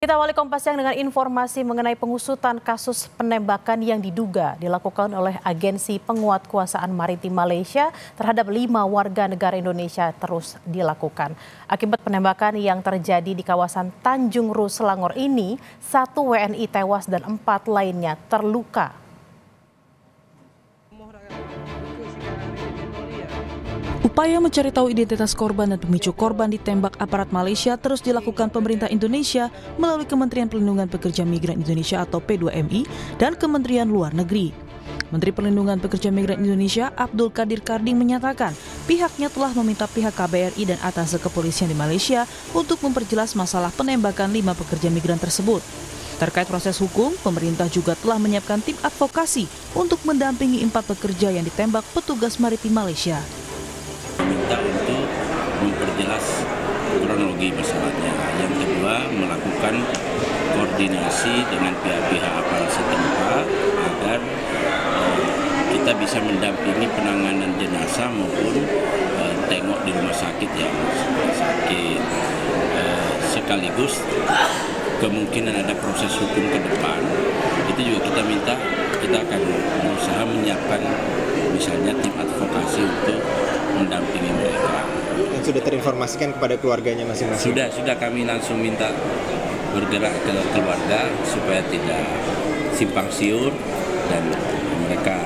Kita awali Kompas Siang dengan informasi mengenai pengusutan kasus penembakan yang diduga dilakukan oleh Agensi Penguatkuasaan Maritim Malaysia terhadap 5 warga negara Indonesia terus dilakukan. Akibat penembakan yang terjadi di kawasan Tanjung Ru, Selangor ini, 1 WNI tewas dan 4 lainnya terluka. Upaya mencari tahu identitas korban dan pemicu korban ditembak aparat Malaysia terus dilakukan pemerintah Indonesia melalui Kementerian Perlindungan Pekerja Migran Indonesia atau P2MI dan Kementerian Luar Negeri. Menteri Perlindungan Pekerja Migran Indonesia Abdul Qadir Karding menyatakan pihaknya telah meminta pihak KBRI dan Atase Kepolisian di Malaysia untuk memperjelas masalah penembakan 5 pekerja migran tersebut. Terkait proses hukum, pemerintah juga telah menyiapkan tim advokasi untuk mendampingi 4 pekerja yang ditembak petugas maritim Malaysia. Minta untuk memperjelas kronologi masalahnya. Yang kedua, melakukan koordinasi dengan pihak-pihak aparat setempat agar kita bisa mendampingi penanganan jenazah maupun tengok di rumah sakit yang sakit. Sekaligus kemungkinan ada proses hukum ke depan, itu juga kita akan berusaha menyiapkan misalnya tim advokasi untuk mendampingi mereka. Dan sudah terinformasikan kepada keluarganya masing-masing? Sudah kami langsung minta bergerak ke keluarga supaya tidak simpang siur dan mereka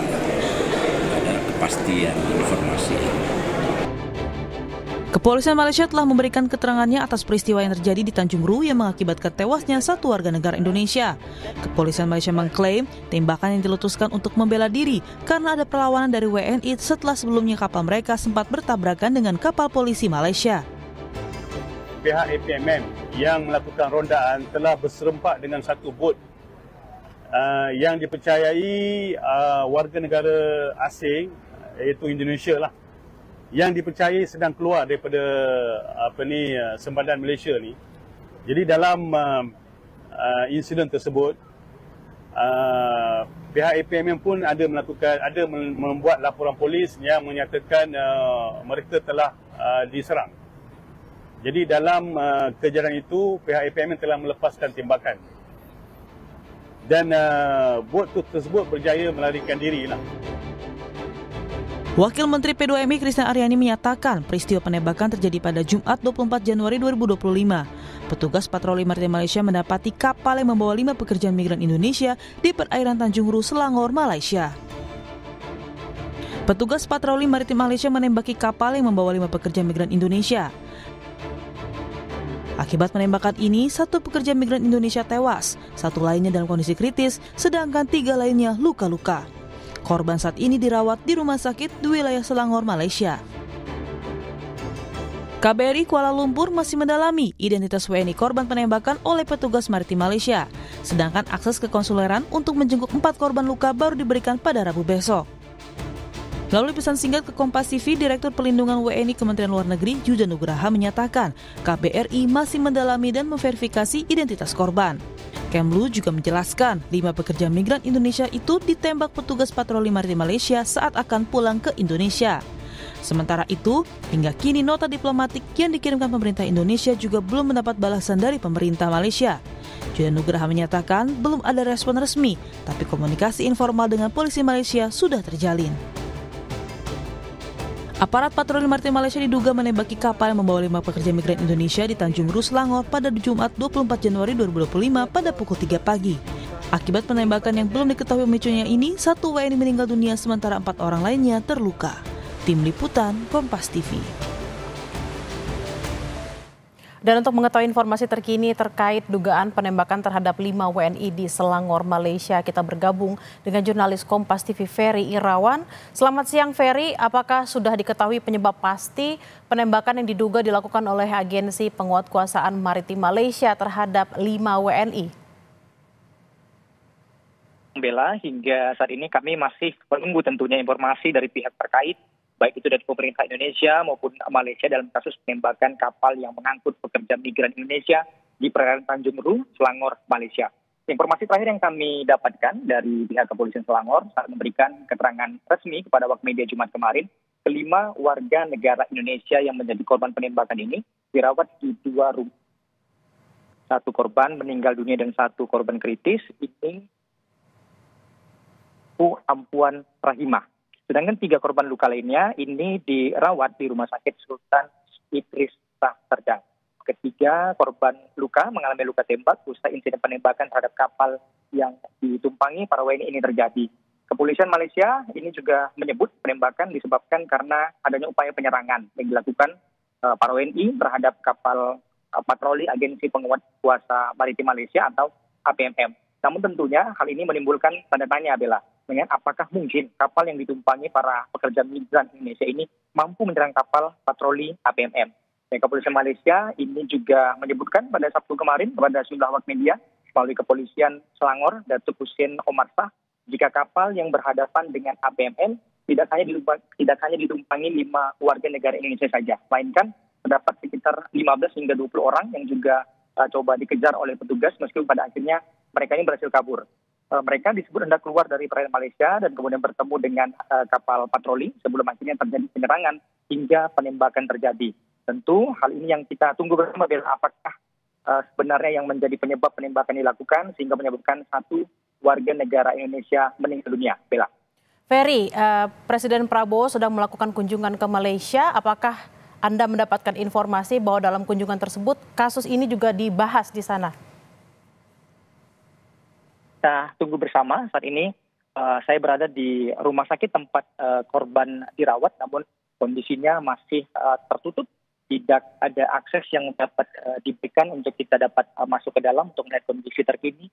ada kepastian informasi. Kepolisian Malaysia telah memberikan keterangannya atas peristiwa yang terjadi di Tanjung Ru yang mengakibatkan tewasnya 1 warga negara Indonesia. Kepolisian Malaysia mengklaim tembakan yang diletuskan untuk membela diri karena ada perlawanan dari WNI setelah sebelumnya kapal mereka sempat bertabrakan dengan kapal polisi Malaysia. Pihak APMM yang melakukan rondaan telah berserempak dengan satu bot yang dipercayai warga negara asing, iaitu Indonesia lah, yang dipercayai sedang keluar daripada sempadan Malaysia ni. Jadi dalam insiden tersebut, pihak APMM pun ada membuat laporan polis yang menyatakan mereka telah diserang. Jadi dalam kejaran itu, pihak APMM telah melepaskan tembakan dan bot tersebut berjaya melarikan diri lah. Wakil Menteri P2MI Christian Aryani menyatakan peristiwa penembakan terjadi pada Jumat 24 Januari 2025. Petugas patroli maritim Malaysia mendapati kapal yang membawa 5 pekerja migran Indonesia di perairan Tanjung Ru, Selangor, Malaysia. Petugas patroli maritim Malaysia menembaki kapal yang membawa 5 pekerja migran Indonesia. Akibat penembakan ini, 1 pekerja migran Indonesia tewas, 1 lainnya dalam kondisi kritis, sedangkan 3 lainnya luka-luka. Korban saat ini dirawat di rumah sakit di wilayah Selangor, Malaysia. KBRI Kuala Lumpur masih mendalami identitas WNI korban penembakan oleh petugas maritim Malaysia. Sedangkan akses ke konsuleran untuk menjenguk 4 korban luka baru diberikan pada Rabu besok. Lalu pesan singkat ke Kompas TV, Direktur Perlindungan WNI Kementerian Luar Negeri Juja Nugraha menyatakan KBRI masih mendalami dan memverifikasi identitas korban. Kemlu juga menjelaskan 5 pekerja migran Indonesia itu ditembak petugas patroli maritim Malaysia saat akan pulang ke Indonesia. Sementara itu, hingga kini nota diplomatik yang dikirimkan pemerintah Indonesia juga belum mendapat balasan dari pemerintah Malaysia. Juja Nugraha menyatakan belum ada respon resmi, tapi komunikasi informal dengan polisi Malaysia sudah terjalin. Aparat patroli maritim Malaysia diduga menembaki kapal yang membawa 5 pekerja migran Indonesia di Tanjung Ru, Selangor pada Jumat 24 Januari 2025 pada pukul 3 pagi. Akibat penembakan yang belum diketahui pemicunya ini, 1 WNI meninggal dunia sementara 4 orang lainnya terluka. Tim Liputan Kompas TV. Dan untuk mengetahui informasi terkini terkait dugaan penembakan terhadap 5 WNI di Selangor, Malaysia, kita bergabung dengan jurnalis Kompas TV Ferry Irawan. Selamat siang Ferry, apakah sudah diketahui penyebab pasti penembakan yang diduga dilakukan oleh Agensi Penguatkuasaan Maritim Malaysia terhadap 5 WNI? Bella, hingga saat ini kami masih menunggu tentunya informasi dari pihak terkait, baik itu dari pemerintah Indonesia maupun Malaysia dalam kasus penembakan kapal yang mengangkut pekerja migran Indonesia di perairan Tanjung Ru, Selangor, Malaysia. Informasi terakhir yang kami dapatkan dari pihak kepolisian Selangor saat memberikan keterangan resmi kepada awak media Jumat kemarin, kelima warga negara Indonesia yang menjadi korban penembakan ini dirawat di 2 rumah 1 korban meninggal dunia dan 1 korban kritis. Ini Ampuan Rahimah. Sedangkan 3 korban luka lainnya ini dirawat di Rumah Sakit Sultan Idris Shah Serdang. Ketiga korban luka mengalami luka tembak usai insiden penembakan terhadap kapal yang ditumpangi para WNI ini terjadi. Kepolisian Malaysia ini juga menyebut penembakan disebabkan karena adanya upaya penyerangan yang dilakukan para WNI terhadap kapal patroli Agensi Penguat Kuasa Maritim Malaysia atau APMM. Namun tentunya hal ini menimbulkan tanda tanya, Bella, dengan apakah mungkin kapal yang ditumpangi para pekerja migran Indonesia ini mampu menyerang kapal patroli APMM. Dan Kepolisian Malaysia ini juga menyebutkan pada Sabtu kemarin kepada sejumlah awak media melalui Kepolisian Selangor Datuk Hussein Omar Shah, jika kapal yang berhadapan dengan APMM tidak hanya ditumpangi 5 warga negara Indonesia saja, melainkan terdapat sekitar 15 hingga 20 orang yang juga coba dikejar oleh petugas meskipun pada akhirnya mereka ini berhasil kabur. Mereka disebut hendak keluar dari perairan Malaysia dan kemudian bertemu dengan kapal patroli sebelum akhirnya terjadi penyerangan hingga penembakan terjadi. Tentu hal ini yang kita tunggu bersama, Bella, apakah sebenarnya yang menjadi penyebab penembakan dilakukan sehingga menyebabkan 1 warga negara Indonesia meninggal dunia, Bella. Ferry, Presiden Prabowo sedang melakukan kunjungan ke Malaysia. Apakah Anda mendapatkan informasi bahwa dalam kunjungan tersebut kasus ini juga dibahas di sana? Kita tunggu bersama. Saat ini saya berada di rumah sakit tempat korban dirawat, namun kondisinya masih tertutup. Tidak ada akses yang dapat diberikan untuk kita dapat masuk ke dalam untuk melihat kondisi terkini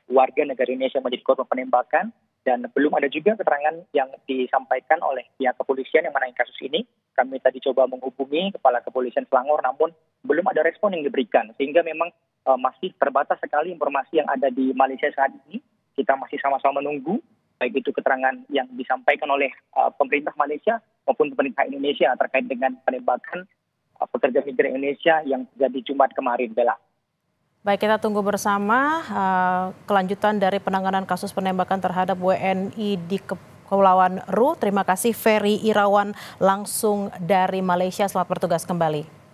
warga negara Indonesia menjadi korban penembakan, dan belum ada juga keterangan yang disampaikan oleh pihak kepolisian yang menangani kasus ini. Kami tadi coba menghubungi Kepala Kepolisian Selangor, namun belum ada respon yang diberikan, sehingga memang masih terbatas sekali informasi yang ada di Malaysia saat ini. Kita masih sama-sama menunggu baik itu keterangan yang disampaikan oleh pemerintah Malaysia maupun pemerintah Indonesia terkait dengan penembakan pekerja migran Indonesia yang terjadi Jumat kemarin, Bella. Baik, kita tunggu bersama kelanjutan dari penanganan kasus penembakan terhadap WNI di Kepulauan Ru. Terima kasih Ferry Irawan langsung dari Malaysia. Selamat bertugas kembali.